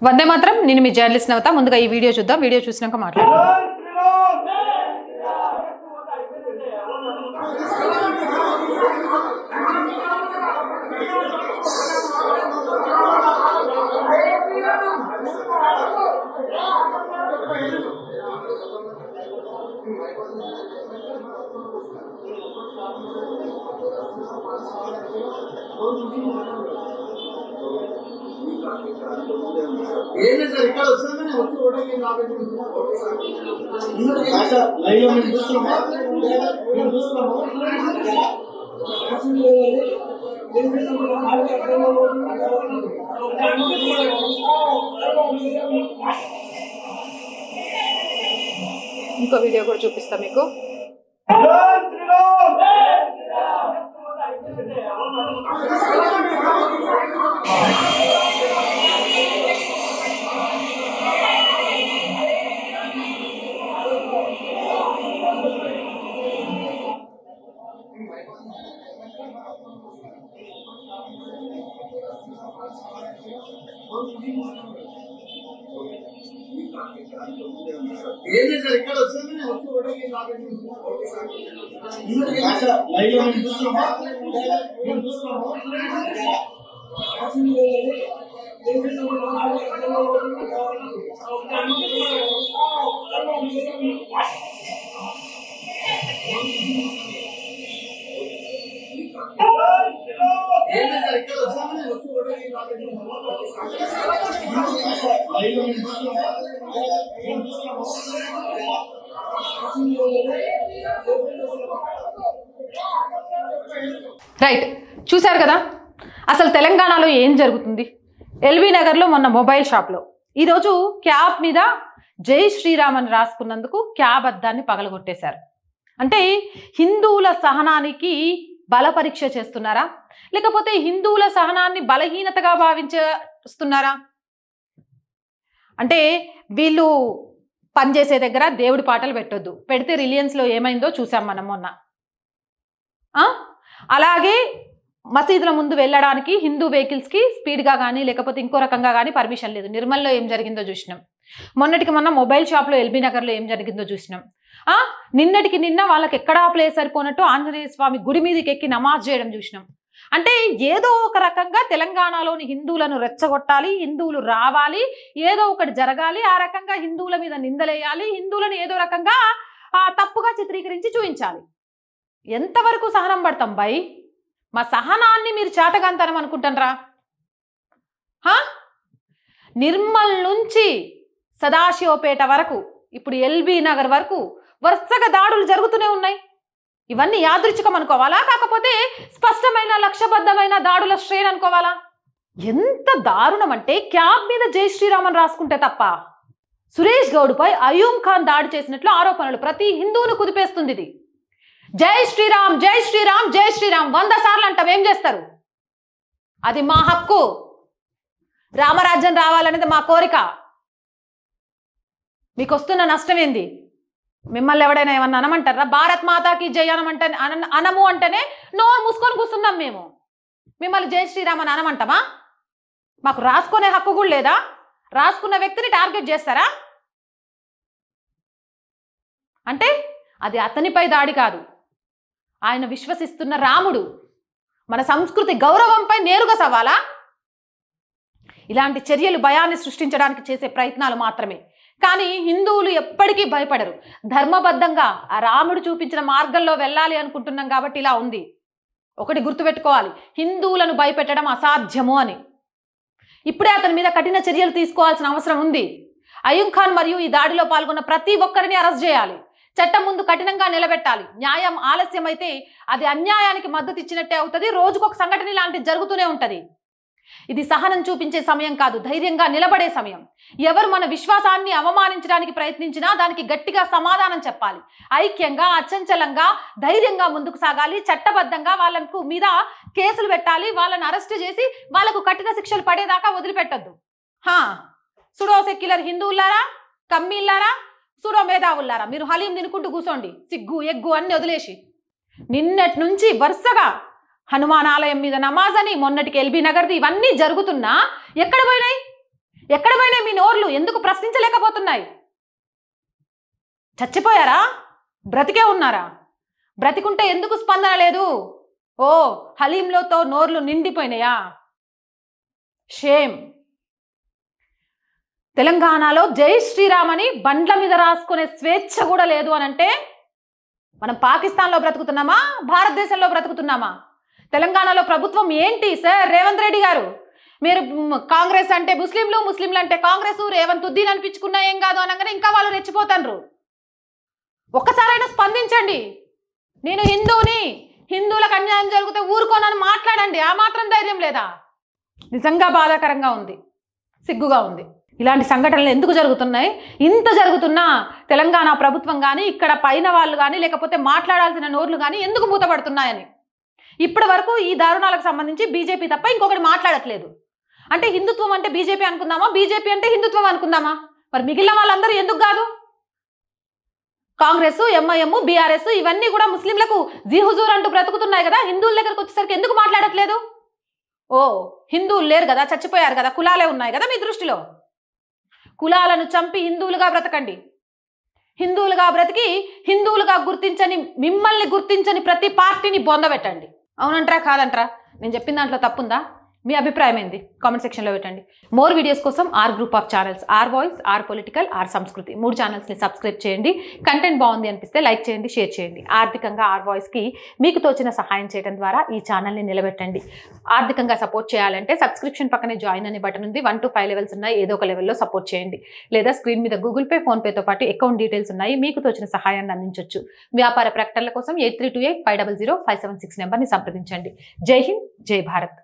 వందే మాత్రం. నేను మీ జర్నలిస్ట్ నవత. ముందుగా ఈ వీడియో చూద్దాం. వీడియో చూసినాక మాట్లాడదాం. ఏంటి సార్ ఇక్కడ వచ్చిందని వచ్చి ఓటమి లైవ్ మేము చూస్తున్నామా ఇంకో వీడియో కూడా చూపిస్తా మీకు. ఏంటి సార్ ఇక్కడ వచ్చిందని వచ్చి ఓటమి లైవ్ మేము చూస్తున్నామా ఏంటి సార్ ఇక్కడ వచ్చిందని వచ్చి ఓటమి లైవ్ మేము చూస్తున్నామా రైట్, చూశారు కదా అసలు తెలంగాణలో ఏం జరుగుతుంది. ఎల్బీ నగర్లో మొన్న మొబైల్ షాప్లో ఈరోజు క్యాబ్ మీద జై శ్రీరామ్ అని రాసుకున్నందుకు క్యాబ్ అద్దాన్ని పగలగొట్టేశారు. అంటే హిందువుల సహనానికి బల పరీక్ష చేస్తున్నారా, లేకపోతే హిందువుల సహనాన్ని బలహీనతగా భావించేస్తున్నారా? అంటే వీళ్ళు పనిచేసే దగ్గర దేవుడి పాటలు పెట్టొద్దు, పెడితే రిలయన్స్లో ఏమైందో చూసాం మనం మొన్న. అలాగే మసీదుల ముందు వెళ్ళడానికి హిందూ వెహికల్స్కి స్పీడ్గా కానీ లేకపోతే ఇంకో రకంగా కానీ పర్మిషన్ లేదు. నిర్మల్లో ఏం జరిగిందో చూసినాం. మొన్నటికి మొన్న మొబైల్ షాప్లో ఎల్బీ నగర్లో ఏం జరిగిందో చూసినాం. నిన్నటికి నిన్న వాళ్ళకి ఎక్కడా ప్లేస్ సరిపోనట్టు ఆంజనేయ స్వామి గుడి మీదకి ఎక్కి నమాజ్ చేయడం చూసినాం. అంటే ఏదో ఒక రకంగా తెలంగాణలోని హిందువులను రెచ్చగొట్టాలి, హిందువులు రావాలి, ఏదో ఒకటి జరగాలి, ఆ రకంగా హిందువుల మీద నిందలేయాలి, హిందువులను ఏదో రకంగా తప్పుగా చిత్రీకరించి చూపించాలి. ఎంతవరకు సహనం పడతాం బై? మా సహనాన్ని మీరు చేతగాంతనం అనుకుంటారా? నిర్మల్ నుంచి సదాశివపేట వరకు, ఇప్పుడు ఎల్బీ నగర్ వరకు వరుసగా దాడులు జరుగుతూనే ఉన్నాయి. ఇవన్నీ యాదృచ్ఛికం అనుకోవాలా, కాకపోతే స్పష్టమైన లక్ష్యబద్ధమైన దాడుల శ్రేణి అనుకోవాలా? ఎంత దారుణం అంటే క్యాబ్ మీద జై శ్రీరామ్ అని రాసుకుంటే తప్ప సురేష్ గౌడ్పై అయూమ్ ఖాన్ దాడి చేసినట్లు ఆరోపణలు. ప్రతి హిందువును కుదిపేస్తుంది ఇది. జై శ్రీరామ్ జై శ్రీరామ్ జై శ్రీరామ్ 100 సార్లు అంటాం, ఏం చేస్తారు? అది మా హక్కు. రామరాజ్యం రావాలనేది మా కోరిక. మీకు వస్తున్న నష్టం ఏంది? మిమ్మల్ని ఎవడైనా ఏమన్నా అనమంటారా? భారత్ మాతాకి జై అనమంటే అనము అంటేనే నోరు మూసుకొని కూర్చున్నాం మేము. మిమ్మల్ని జై శ్రీరామ్ అని అనమంటామా? మాకు రాసుకునే హక్కు కూడా లేదా? రాసుకున్న వ్యక్తిని టార్గెట్ చేస్తారా? అంటే అది అతనిపై దాడి కాదు, ఆయన విశ్వసిస్తున్న రాముడు, మన సంస్కృతి గౌరవంపై నేరుగా సవాలా? ఇలాంటి చర్యలు భయాన్ని సృష్టించడానికి చేసే ప్రయత్నాలు మాత్రమే. కానీ హిందువులు ఎప్పటికీ భయపడరు. ధర్మబద్ధంగా ఆ రాముడు చూపించిన మార్గంలో వెళ్ళాలి అనుకుంటున్నాం కాబట్టి ఇలా ఉంది. ఒకటి గుర్తుపెట్టుకోవాలి, హిందువులను భయపెట్టడం అసాధ్యము అని. ఇప్పుడే అతని మీద కఠిన చర్యలు తీసుకోవాల్సిన అవసరం ఉంది. అయూమ్ ఖాన్ మరియు ఈ దాడిలో పాల్గొన్న ప్రతి ఒక్కరిని అరెస్ట్ చేయాలి, చట్టం ముందు కఠినంగా నిలబెట్టాలి. న్యాయం ఆలస్యమైతే అది అన్యాయానికి మద్దతు ఇచ్చినట్టే అవుతుంది. రోజుకొక సంఘటన ఇలాంటిది జరుగుతూనే ఉంటుంది. ఇది సహనం చూపించే సమయం కాదు, ధైర్యంగా నిలబడే సమయం. ఎవరు మన విశ్వాసాన్ని అవమానించడానికి ప్రయత్నించినా దానికి గట్టిగా సమాధానం చెప్పాలి. ఐక్యంగా, అచంచలంగా, ధైర్యంగా ముందుకు సాగాలి. చట్టబద్ధంగా వాళ్ళకు మీద కేసులు పెట్టాలి. వాళ్ళని అరెస్ట్ చేసి వాళ్ళకు కఠిన శిక్షలు పడేదాకా వదిలిపెట్టద్దు. సుడో సెక్యులర్ హిందువులారా, కమ్మీళ్ళారా, సుడో మేధావులారా, మీరు హలీం తినుకుంటూ కూర్చోండి సిగ్గు ఎగ్గు అన్ని వదిలేసి. నిన్నటి నుంచి వరుసగా హనుమాన్ ఆలయం మీద నమాజ్ అని, మొన్నటికి ఎల్బీ నగర్ది, ఇవన్నీ జరుగుతున్నా ఎక్కడ పోయినాయి? ఎక్కడ పోయినాయి మీ నోర్లు? ఎందుకు ప్రశ్నించలేకపోతున్నాయి? చచ్చిపోయారా? బ్రతికే ఉన్నారా? బ్రతికుంటే ఎందుకు స్పందన లేదు? ఓ హలీంలోతో నోర్లు నిండిపోయినాయా? షేమ్. తెలంగాణలో జై శ్రీరామ్ అని బండ్ల మీద రాసుకునే స్వేచ్ఛ కూడా లేదు అని అంటే మనం పాకిస్తాన్లో బ్రతుకుతున్నామా, భారతదేశంలో బ్రతుకుతున్నామా? తెలంగాణలో ప్రభుత్వం ఏంటి సార్? రేవంత్ రెడ్డి గారు, మీరు కాంగ్రెస్ అంటే ముస్లింలు, ముస్లింలు అంటే కాంగ్రెస్, రేవంత్ ఉద్దీన్ అనిపించుకున్నా ఏం కాదు అనగానే ఇంకా వాళ్ళు రెచ్చిపోతాండ్రు. ఒక్కసారైనా స్పందించండి. నేను హిందువుని, హిందువులకు అన్యాయం జరిగితే ఊరుకోనని మాట్లాడండి. ఆ మాత్రం ధైర్యం లేదా? నిజంగా బాధాకరంగా ఉంది, సిగ్గుగా ఉంది. ఇలాంటి సంఘటనలు ఎందుకు జరుగుతున్నాయి? ఇంత జరుగుతున్నా తెలంగాణ ప్రభుత్వం కానీ, ఇక్కడ పైన వాళ్ళు కానీ, లేకపోతే మాట్లాడాల్సిన నోర్లు కానీ ఎందుకు మూతపడుతున్నాయని ఇప్పటి వరకు ఈ దారుణాలకు సంబంధించి బీజేపీ తప్ప ఇంకొకటి మాట్లాడట్లేదు. అంటే హిందుత్వం అంటే బీజేపీ అనుకుందామా, బీజేపీ అంటే హిందుత్వం అనుకుందామా? మరి మిగిలిన వాళ్ళందరూ ఎందుకు కాదు? కాంగ్రెస్, ఎంఐఎం, బీఆర్ఎస్ ఇవన్నీ కూడా ముస్లింలకు జీ హుజూర్ అంటూ బ్రతుకుతున్నాయి కదా. హిందువుల దగ్గరకు వచ్చేసరికి ఎందుకు మాట్లాడట్లేదు? ఓ హిందువులు లేరు కదా, చచ్చిపోయారు కదా, కులాలే ఉన్నాయి కదా మీ దృష్టిలో. కులాలను చంపి హిందువులుగా బ్రతకండి. హిందువులుగా బ్రతికి హిందువులుగా గుర్తించని, మిమ్మల్ని గుర్తించని ప్రతి పార్టీని బొందబెట్టండి. అవునంటారా కాదంటారా? నేను చెప్పిన దాంట్లో తప్పుందా? మీ అభిప్రాయం ఏంది? కామెంట్ సెక్షన్లో పెట్టండి. మోర్ వీడియోస్ కోసం our group of channels, our voice, our political, our Samskriti 3 ఛానల్స్ని subscribe చేయండి. కంటెంట్ బాగుంది అనిపిస్తే లైక్ చేయండి, షేర్ చేయండి. ఆర్థికంగా ఆర్ వాయిస్కి మీకు తోచిన సహాయం చేయడం ద్వారా ఈ ఛానల్ని నిలబెట్టండి. ఆర్థికంగా సపోర్ట్ చేయాలంటే సబ్స్క్రిప్షన్ పక్కనే జాయిన్ అనే బటన్ ఉంది. 1 to 5 లెవెల్స్ ఉన్నాయి. ఏదో ఒక లెవెల్లో సపోర్ట్ చేయండి. లేదా స్క్రీన్ మీద గూగుల్ పే, ఫోన్పేతో పాటు అకౌంట్ డీటెయిల్స్ ఉన్నాయి. మీకు తోచిన సహాయాన్ని అందించవచ్చు. వ్యాపార ప్రకటనల కోసం 8328500576 నెంబర్ని సంప్రదించండి. జై హింద్, జై భారత్.